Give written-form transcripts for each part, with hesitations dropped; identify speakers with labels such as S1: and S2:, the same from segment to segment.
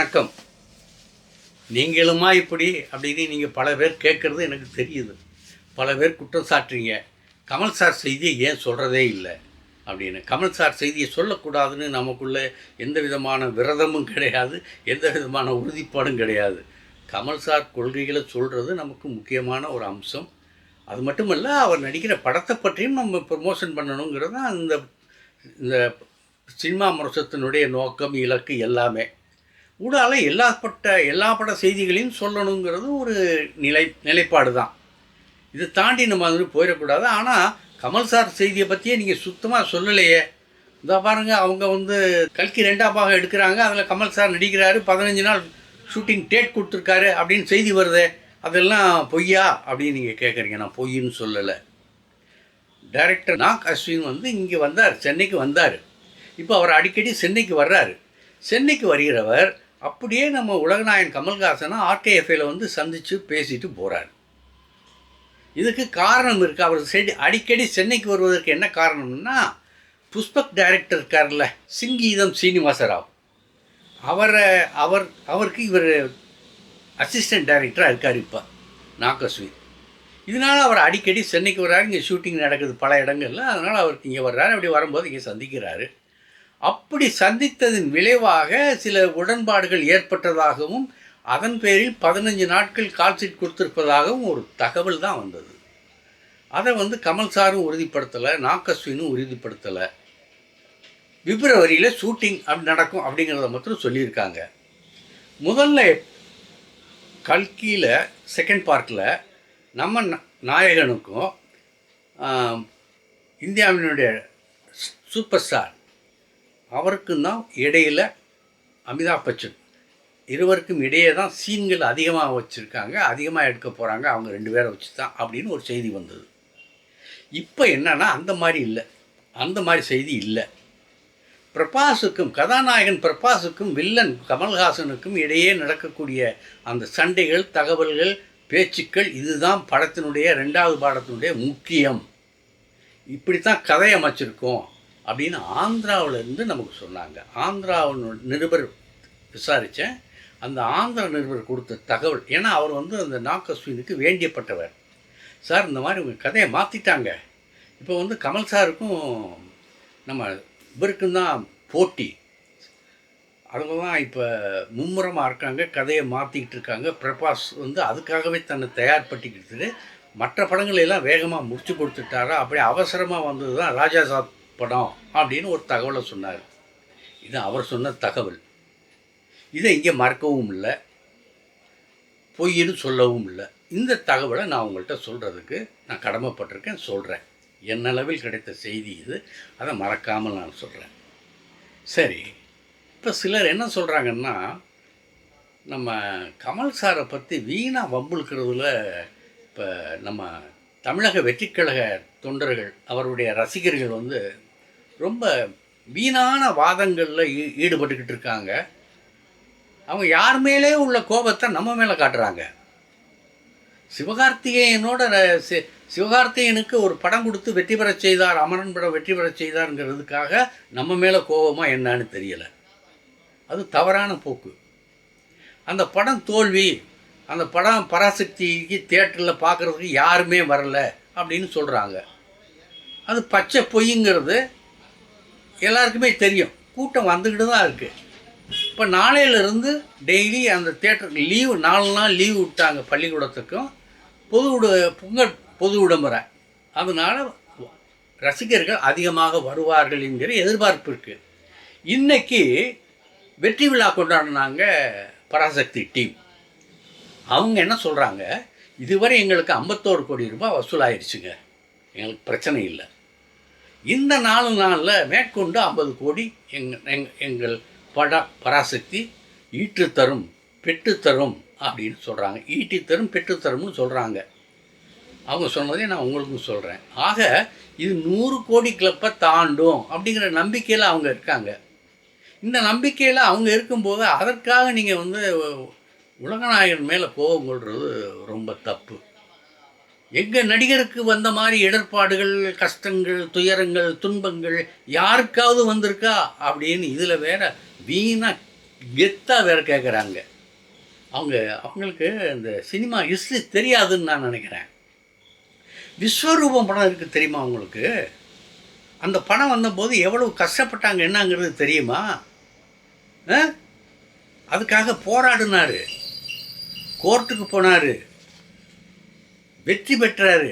S1: வணக்கம். நீங்களுமா இப்படி அப்படின்னு நீங்கள் பல பேர் கேட்குறது எனக்கு தெரியுது. பல பேர் குற்றம் சாட்டுறீங்க, கமல் சார் செய்தியை ஏன் சொல்கிறதே இல்லை அப்படின்னு. கமல் சார் செய்தியை சொல்லக்கூடாதுன்னு நமக்குள்ளே எந்த விதமான விரதமும் கிடையாது, எந்த விதமான உறுதிப்பாடும் கிடையாது. கமல் சார் கொள்கைகளை சொல்கிறது நமக்கு முக்கியமான ஒரு அம்சம். அது மட்டுமல்ல, அவர் நடிக்கிற படத்தை பற்றியும் நம்ம ப்ரமோஷன் பண்ணணுங்கிறது தான் இந்த சினிமா முரசத்தினுடைய நோக்கம், இலக்கு எல்லாமே. ஊடால எல்லா பட செய்திகளையும் சொல்லணுங்கிறது ஒரு நிலைப்பாடு தான். இதை தாண்டி நம்ம வந்து போயிடக்கூடாது. ஆனால் கமல் சார் செய்தியை பற்றியே நீங்கள் சுத்தமாக சொல்லலையே. இதை பாருங்கள், அவங்க வந்து கல்கி 2ஆம் பாகம் எடுக்கிறாங்க, அதில் கமல் சார் நடிக்கிறாரு, 15 நாள் ஷூட்டிங் டேட் கொடுத்துருக்காரு அப்படின்னு செய்தி வருது. அதெல்லாம் பொய்யா அப்படின்னு நீங்கள் கேட்குறீங்க. நான் பொய்ன்னு சொல்லலை. டைரக்டர் நாக் அஸ்வின் வந்து இங்கே வந்தார், சென்னைக்கு வந்தார். இப்போ அவர் அடிக்கடி சென்னைக்கு வர்றாரு. சென்னைக்கு வருகிறவர் அப்படியே நம்ம உலகநாயகன் கமல்ஹாசனை ஆர்கேஎஃப்ஏல வந்து சந்தித்து பேசிட்டு போகிறார். இதுக்கு காரணம் இருக்குது. அவர் அடிக்கடி சென்னைக்கு வருவதற்கு என்ன காரணம்னா, புஷ்பக் டைரக்டர் இருக்கார்ல, சிங்கீதம் சீனிவாசராவ், அவருக்கு இவர் அசிஸ்டன்ட் டைரக்டராக இருக்கார் இப்போ நாக் அஸ்வின். இதனால் அவர் அடிக்கடி சென்னைக்கு வர்றாரு. இங்கே ஷூட்டிங் நடக்குது பல இடங்களில், அதனால் அவருக்கு இங்கே வர்றாரு. அப்படி வரும்போது இங்கே சந்திக்கிறாரு. அப்படி சந்தித்ததின் விளைவாக சில உடன்பாடுகள் ஏற்பட்டதாகவும், அதன் பேரில் 15 நாட்கள் கால்ஷீட் கொடுத்துருப்பதாகவும் ஒரு தகவல் தான் வந்தது. அதை வந்து கமல் சாரும் உறுதிப்படுத்தலை, நாக் அஸ்வினும் உறுதிப்படுத்தலை. பிப்ரவரியில் ஷூட்டிங் அப்படி நடக்கும் அப்படிங்கிறத மட்டும் சொல்லியிருக்காங்க. முதல்ல கல்கியில் செகண்ட் பார்ட்டில் நம்ம நாயகனுக்கும் இந்தியாவினுடைய சூப்பர் ஸ்டார் அவருக்கும் தான் இடையில் அமிதாப் பச்சன், இருவருக்கும் இடையே தான் சீன்கள் அதிகமாக வச்சுருக்காங்க, அதிகமாக எடுக்க போகிறாங்க, அவங்க 2 பேரை வச்சு தான் அப்படின்னு ஒரு செய்தி வந்தது. இப்போ என்னன்னா அந்த மாதிரி இல்லை, அந்த மாதிரி செய்தி இல்லை. பிரபாஸுக்கும், கதாநாயகன் பிரபாஸுக்கும் வில்லன் கமல்ஹாசனுக்கும் இடையே நடக்கக்கூடிய அந்த சண்டைகள், தகவல்கள், பேச்சுக்கள், இதுதான் படத்தினுடைய 2வது பாடத்தினுடைய முக்கியம். இப்படித்தான் கதை அமைச்சிருக்கோம் அப்படின்னு ஆந்திராவிலேருந்து நமக்கு சொன்னாங்க. ஆந்திராவின் நிருபர் விசாரித்தேன். அந்த ஆந்திரா நிருபர் கொடுத்த தகவல், ஏன்னா அவர் வந்து அந்த நாக் அஸ்வினுக்கு வேண்டியப்பட்டவர். சார், இந்த மாதிரி உங்கள் கதையை மாற்றிட்டாங்க, இப்போ வந்து கமல் சாருக்கும் நம்ம இவருக்கும் தான் போட்டி, அவங்க தான் இப்போ மும்முரமாக இருக்காங்க, கதையை மாற்றிக்கிட்டு இருக்காங்க. பிரபாஸ் வந்து அதுக்காகவே தன்னை தயார்படுத்திக்கிட்டு மற்ற படங்களெல்லாம் வேகமாக முடிச்சு கொடுத்துட்டாரா, அப்படி அவசரமாக வந்தது தான் ராஜா சாப் படம் அப்படின்னு ஒரு தகவலை சொன்னார். இது அவர் சொன்ன தகவல். இதை இங்கே மறக்கவும் இல்லை, பொய்ன்னு சொல்லவும் இல்லை. இந்த தகவலை நான் உங்கள்கிட்ட சொல்கிறதுக்கு நான் கடமைப்பட்டிருக்கேன், சொல்கிறேன். என்னளவில் கிடைத்த செய்தி இது, அதை மறக்காமல் நான் சொல்கிறேன். சரி, இப்போ சிலர் என்ன சொல்கிறாங்கன்னா, நம்ம கமல் சாரை பற்றி வீணாக வம்புழுக்கிறதுல இப்போ நம்ம தமிழக வெற்றிக்கழக தொண்டர்கள், அவருடைய ரசிகர்கள் வந்து ரொம்ப வீணான வாதங்களில் ஈடுபட்டுக்கிட்டு இருக்காங்க. அவங்க யார் மேலே உள்ள கோபத்தை நம்ம மேலே காட்டுறாங்க. சிவகார்த்திகேயனுக்கு ஒரு படம் கொடுத்து வெற்றி பெற செய்தார், அமரன் படம் வெற்றி பெற செய்தாருங்கிறதுக்காக நம்ம மேலே கோபமாக என்னன்னு தெரியலை. அது தவறான போக்கு. அந்த படம் தோல்வி, அந்த படம் பராசக்திக்கு தியேட்டரில் பார்க்குறதுக்கு யாருமே வரலை அப்படின்னு சொல்கிறாங்க. அது பச்சை பொய்ங்கிறது எல்லாருக்குமே தெரியும். கூட்டம் வந்துக்கிட்டு தான் இருக்குது. இப்போ நாளையிலேருந்து டெய்லி அந்த தியேட்டருக்கு லீவு, 4 நாள் லீவு விட்டாங்க பள்ளிக்கூடத்துக்கும், பொங்கல் பொது விடுமுறை. அதனால் ரசிகர்கள் அதிகமாக வருவார்கள் என்கிற எதிர்பார்ப்பு இருக்குது. இன்றைக்கி வெற்றி விழா கொண்டாடினாங்க பராசக்தி டீம். அவங்க என்ன சொல்கிறாங்க, இதுவரை எங்களுக்கு 51 கோடி ரூபாய் வசூலாயிருச்சுங்க, எங்களுக்கு பிரச்சனை இல்லை. இந்த 4 நாளில் மேற்கொண்டு 50 கோடி எங்கள் பராசக்தி ஈற்றுத்தரும் பெற்றுத்தரும் அப்படின்னு சொல்கிறாங்க. ஈட்டித்தரும் பெற்றுத்தரும்னு சொல்கிறாங்க. அவங்க சொன்னதே நான் உங்களுக்கும் சொல்கிறேன். ஆக இது 100 கோடி கிளப்பை தாண்டும் அப்படிங்கிற நம்பிக்கையில் அவங்க இருக்காங்க. இந்த நம்பிக்கையில் அவங்க இருக்கும்போது அதற்காக நீங்கள் வந்து உலகநாயகன் மேலே கோபம் கொள்வது ரொம்ப தப்பு. எங்கள் நடிகருக்கு வந்த மாதிரி இடர்பாடுகள், கஷ்டங்கள், துயரங்கள், துன்பங்கள் யாருக்காவது வந்திருக்கா அப்படின்னு இதில் வேற வீணாக கெத்தாக வேறு கேட்குறாங்க. அவங்களுக்கு இந்த சினிமா ஹிஸ்ட்ரி தெரியாதுன்னு நான் நினைக்கிறேன். விஸ்வரூபம் படம் இருக்குது தெரியுமா உங்களுக்கு? அந்த படம் வந்தபோது எவ்வளவு கஷ்டப்பட்டாங்க என்னங்கிறது தெரியுமா? அதுக்காக போராடினார், கோர்ட்டுக்கு போனார், வெற்றி பெற்றார்,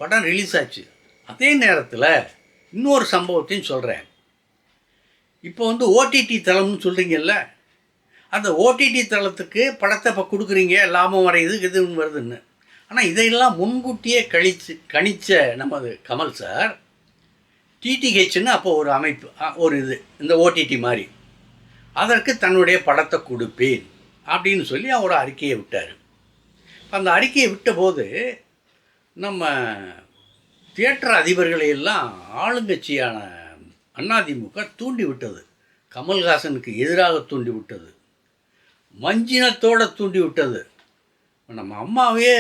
S1: படம் ரிலீஸ் ஆச்சு. அதே நேரத்தில் இன்னொரு சம்பவத்தையும் சொல்கிறேன். இப்போ ஓடிடி தளம்னு சொல்கிறீங்கல்ல, அந்த ஓடிடி தளத்துக்கு படத்தை இப்போ கொடுக்குறீங்க, லாபம் வரையுது, இதுன்னு வருதுன்னு. ஆனால் இதையெல்லாம் முன்கூட்டியே கணிச்ச நமது கமல் சார் டிடிஹெச்னு அப்போ ஒரு அமைப்பு, ஒரு இந்த ஓடிடி மாதிரி, அதற்கு தன்னுடைய படத்தை கொடுப்பேன் அப்படின்னு சொல்லி அவர் அறிக்கையை விட்டார். அந்த அறிக்கையை விட்டபோது நம்ம தியேட்டர் அதிபர்களையெல்லாம் ஆளுங்கட்சியான அதிமுக தூண்டி விட்டது, கமல்ஹாசனுக்கு எதிராக தூண்டி விட்டது, மஞ்சினத்தோடு தூண்டி விட்டது. நம்ம அம்மாவே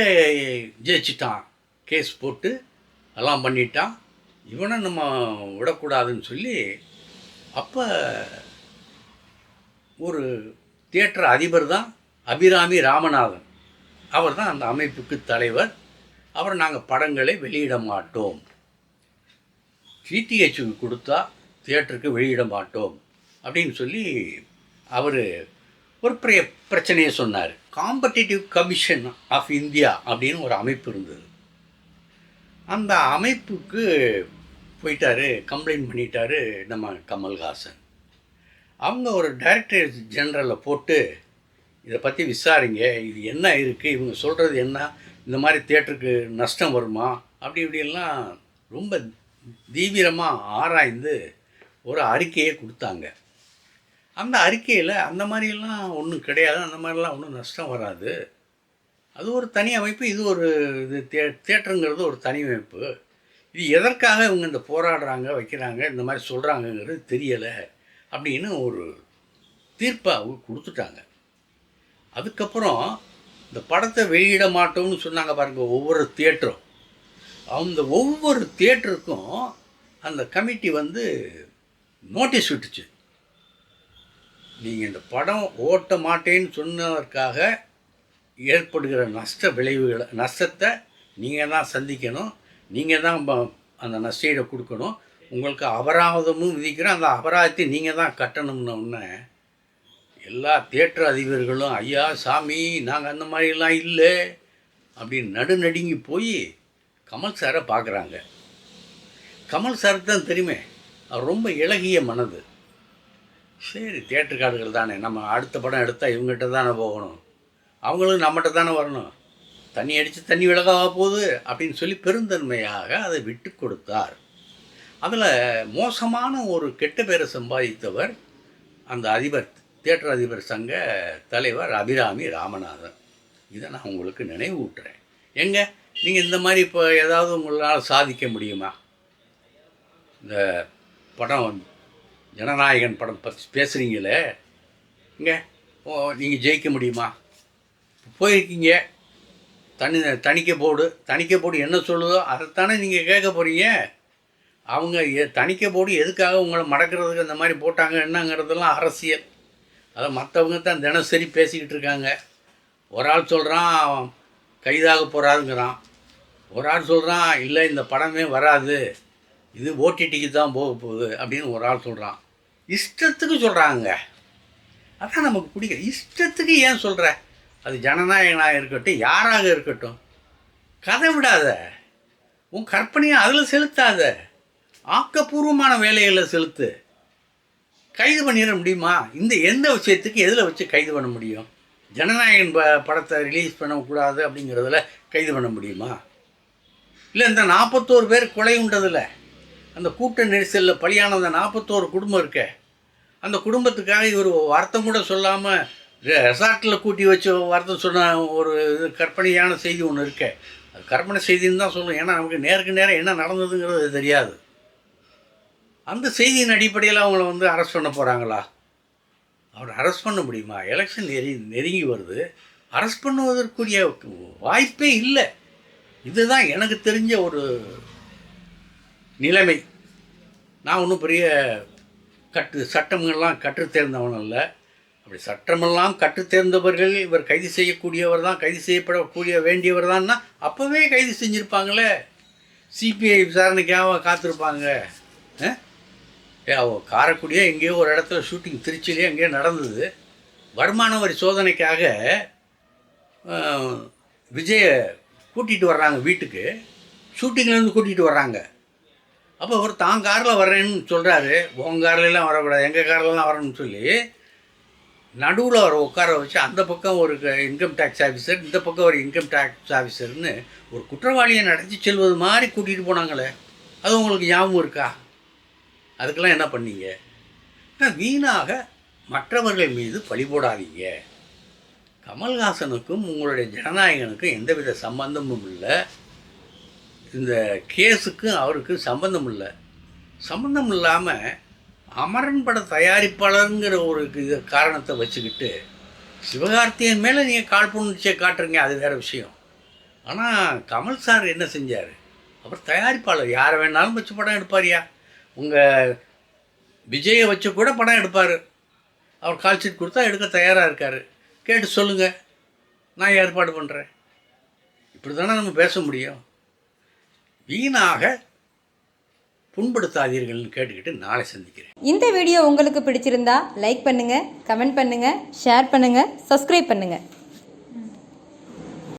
S1: ஜெயிச்சிட்டான், கேஸ் போட்டு எல்லாம் பண்ணிட்டான், இவனை நம்ம விடக்கூடாதுன்னு சொல்லி அப்போ ஒரு தியேட்டர் அதிபர் தான் அபிராமி ராமநாதன். அவர் தான் அந்த அமைப்புக்கு தலைவர். அவர் நாங்கள் படங்களை வெளியிட மாட்டோம், டிடிஹெச்சுக்கு கொடுத்தா தியேட்டருக்கு வெளியிட மாட்டோம் அப்படின்னு சொல்லி அவர் ஒரு பிரச்சனையை சொன்னார். காம்படிட்டிவ் கமிஷன் ஆஃப் இந்தியா அப்படின்னு ஒரு அமைப்பு இருந்தது. அந்த அமைப்புக்கு போயிட்டார், கம்ப்ளைண்ட் பண்ணிட்டார் நம்ம கமல்ஹாசன். அவங்க ஒரு டைரக்டர் ஜெனரலை போட்டு இதை பற்றி விசாரிங்க, இது என்ன இருக்குது, இவங்க சொல்கிறது என்ன, இந்த மாதிரி தியேட்டருக்கு நஷ்டம் வருமா, அப்படி இப்படியெல்லாம் ரொம்ப தீவிரமாக ஆராய்ந்து ஒரு அறிக்கையை கொடுத்தாங்க. அந்த அறிக்கையில் அந்த மாதிரியெல்லாம் ஒன்றும் கிடையாது, அந்த மாதிரிலாம் ஒன்றும் நஷ்டம் வராது, அது ஒரு தனி அமைப்பு, இது ஒரு இது தியேட்டருங்கிறது ஒரு தனி அமைப்பு, இது எதற்காக இவங்க இந்த போராடுறாங்க வைக்கிறாங்க இந்த மாதிரி சொல்கிறாங்கங்கிறது தெரியலை அப்படின்னு ஒரு தீர்ப்பை அவங்க கொடுத்துட்டாங்க. அதுக்கப்புறம் இந்த படத்தை வெளியிட மாட்டோம்னு சொன்னாங்க பாருங்கள் ஒவ்வொரு தியேட்டரும். அந்த ஒவ்வொரு தியேட்டருக்கும் அந்த கமிட்டி நோட்டீஸ் விட்டுச்சு, நீங்கள் இந்த படம் ஓட்ட மாட்டேன்னு சொன்னதற்காக ஏற்படுகிற நஷ்டத்தை நீங்கள் தான் சந்திக்கணும், நீங்கள் தான் அந்த நஷ்டஈடை கொடுக்கணும், உங்களுக்கு அபராதமும் விதிக்கிறோம், அந்த அபராதத்தை நீங்கள் தான் கட்டணும்னு எல்லா தியேட்டர் அதிபர்களும் ஐயா சாமி நாங்கள் அந்த மாதிரிலாம் இல்லை அப்படின்னு நடுநடுங்கி போய் கமல் சாரை பார்க்குறாங்க. கமல் சாருக்கு தான் தெரியுமே, அவர் ரொம்ப இளகிய மனது. சரி தியேட்டர் கார்டுகள் தானே, நம்ம அடுத்த படம் எடுத்தால் இவங்ககிட்ட தானே போகணும், அவங்களும் நம்மகிட்ட தானே வரணும், தண்ணி அடித்து தண்ணி விலகாக போகுது அப்படின்னு சொல்லி பெருந்தன்மையாக அதை விட்டு கொடுத்தார். அதில் மோசமான ஒரு கெட்ட பேரை சம்பாதித்தவர் அந்த அதிபர், தியேட்டர் அதிபர் சங்க தலைவர் அபிராமி ராமநாதன். இதை நான் உங்களுக்கு நினைவூட்டுறேன். எங்க நீங்கள் இந்த மாதிரி இப்போ ஏதாவது உங்களால் சாதிக்க முடியுமா? இந்த படம் ஜனநாயகன் படம் பற்றி பேசுகிறீங்களே, இங்கே நீங்கள் ஜெயிக்க முடியுமா? போயிருக்கீங்க, தணிக்கை போர்டு என்ன சொல்லுதோ அதைத்தானே நீங்கள் கேட்க போகிறீங்க. அவங்க தணிக்கை போர்டு எதுக்காக உங்களை மடக்கிறதுக்கு அந்த மாதிரி போட்டாங்க என்னங்கிறதெல்லாம் அரசியல். அதை மற்றவங்க தான் தினசரி பேசிக்கிட்டு இருக்காங்க. ஒரு ஆள் சொல்கிறான் கைதாக போகிறாருங்கிறான், ஒரு ஆள் சொல்கிறான் இல்லை இந்த படமே வராது, இது ஓடிடிக்கு தான் போக போகுது அப்படின்னு ஒரு ஆள் சொல்கிறான். இஷ்டத்துக்கு சொல்கிறாங்க, அதான் நமக்கு பிடிக்கும். இஷ்டத்துக்கு ஏன் சொல்கிற? அது ஜனநாயகனாக இருக்கட்டும், யாராக இருக்கட்டும், கதை விடாத, உன் கற்பனையை அதில் செலுத்தாத, ஆக்கப்பூர்வமான வேலைகளில் செலுத்து. கைது பண்ணிட முடியுமா? இந்த எந்த விஷயத்துக்கு எதில் வச்சு கைது பண்ண முடியும்? ஜனநாயகன் படத்தை ரிலீஸ் பண்ணக்கூடாது அப்படிங்கிறதுல கைது பண்ண முடியுமா? இல்லை இந்த 41 பேர் கொலை உண்டதில்ல, அந்த கூட்ட நெரிசலில் பலியான அந்த 41 குடும்பம் இருக்க, அந்த குடும்பத்துக்காக இவர் வருத்தம் கூட சொல்லாமல் ரெசார்ட்டில் கூட்டி வச்சு வருத்தம் சொன்ன ஒரு கற்பனையான செய்தி ஒன்று இருக்க. அது கற்பனை செய்தின்னு தான் சொல்லணும், ஏன்னா நமக்கு நேருக்கு நேரம் என்ன நடந்ததுங்கிறது தெரியாது. அந்த செய்தியின் அடிப்படையில் அவங்கள அரெஸ்ட் பண்ண போகிறாங்களா? அவர் அரெஸ்ட் பண்ண முடியுமா? எலெக்ஷன் நெருங்கி வருது, அரெஸ்ட் பண்ணுவதற்குரிய வாய்ப்பே இல்லை. இதுதான் எனக்கு தெரிஞ்ச ஒரு நிலைமை. நான் ஒன்றும் பெரிய சட்டங்கள்லாம் கற்றுத்தேர்ந்தவன் இல்லை, அப்படி சட்டமெல்லாம் கற்றுத் தேர்ந்தவர்கள் இவர் கைது செய்யக்கூடியவர் தான், கைது செய்யப்படக்கூடிய வேண்டியவர் தான்னா அப்போவே கைது செஞ்சுருப்பாங்களே. சிபிஐ விசாரணைக்காக காத்திருப்பாங்க. காரைக்குடியே எங்கேயோ ஒரு இடத்துல ஷூட்டிங் திருச்சியிலே எங்கேயோ நடந்தது. வருமான வரி சோதனைக்காக விஜயை கூட்டிகிட்டு வர்றாங்க வீட்டுக்கு, ஷூட்டிங்லேருந்து கூட்டிகிட்டு வர்றாங்க. அப்போ அவர் தான் காரில் வர்றேன்னு சொல்கிறாரு. உங்கள் கார்லாம் வரக்கூடாது, எங்கள் கார்லாம் வரணும்னு சொல்லி நடுவில் அவரை உட்கார வச்சு அந்த பக்கம் ஒரு இன்கம் டேக்ஸ் ஆஃபீஸர், இந்த பக்கம் ஒரு இன்கம் டேக்ஸ் ஆஃபீஸர்னு ஒரு குற்றவாளியை நடத்தி செல்வது மாதிரி கூட்டிகிட்டு போனாங்களே. அது உங்களுக்கு ஞாபகம் இருக்கா? அதுக்கெல்லாம் என்ன பண்ணீங்க? வீணாக மற்றவர்கள் மீது பழி போடாதீங்க. கமல்ஹாசனுக்கும் உங்களுடைய ஜனநாயகனுக்கும் எந்தவித சம்பந்தமும் இல்லை. இந்த கேஸுக்கும் அவருக்கு சம்பந்தம் இல்லை. சம்பந்தம் இல்லாமல் அமரன் பட தயாரிப்பாளருங்கிற ஒரு காரணத்தை வச்சுக்கிட்டு சிவகார்த்தியன் மேலே நீங்கள் காழ்ப்புணர்ச்சியை காட்டுறீங்க, அது வேறு விஷயம். ஆனால் கமல் சார் என்ன செஞ்சார்? அவர் தயாரிப்பாளர், யாரை வேணாலும் வச்சு படம் எடுப்பார்யா. உங்கள் விஜயை வச்சு கூட படம் எடுப்பார். அவர் கால் ஷீட் கொடுத்தா எடுக்க தயாராக இருக்கார். கேட்டு சொல்லுங்கள், நான் ஏற்பாடு பண்ணுறேன். இப்படி தானே நம்ம பேச முடியும். வீணாக புண்படுத்தாதீர்கள்னு கேட்டுக்கிட்டு நாளை சந்திக்கிறேன்.
S2: இந்த வீடியோ உங்களுக்கு பிடிச்சிருந்தா லைக் பண்ணுங்கள், கமெண்ட் பண்ணுங்கள், ஷேர் பண்ணுங்கள், சப்ஸ்கிரைப் பண்ணுங்கள்.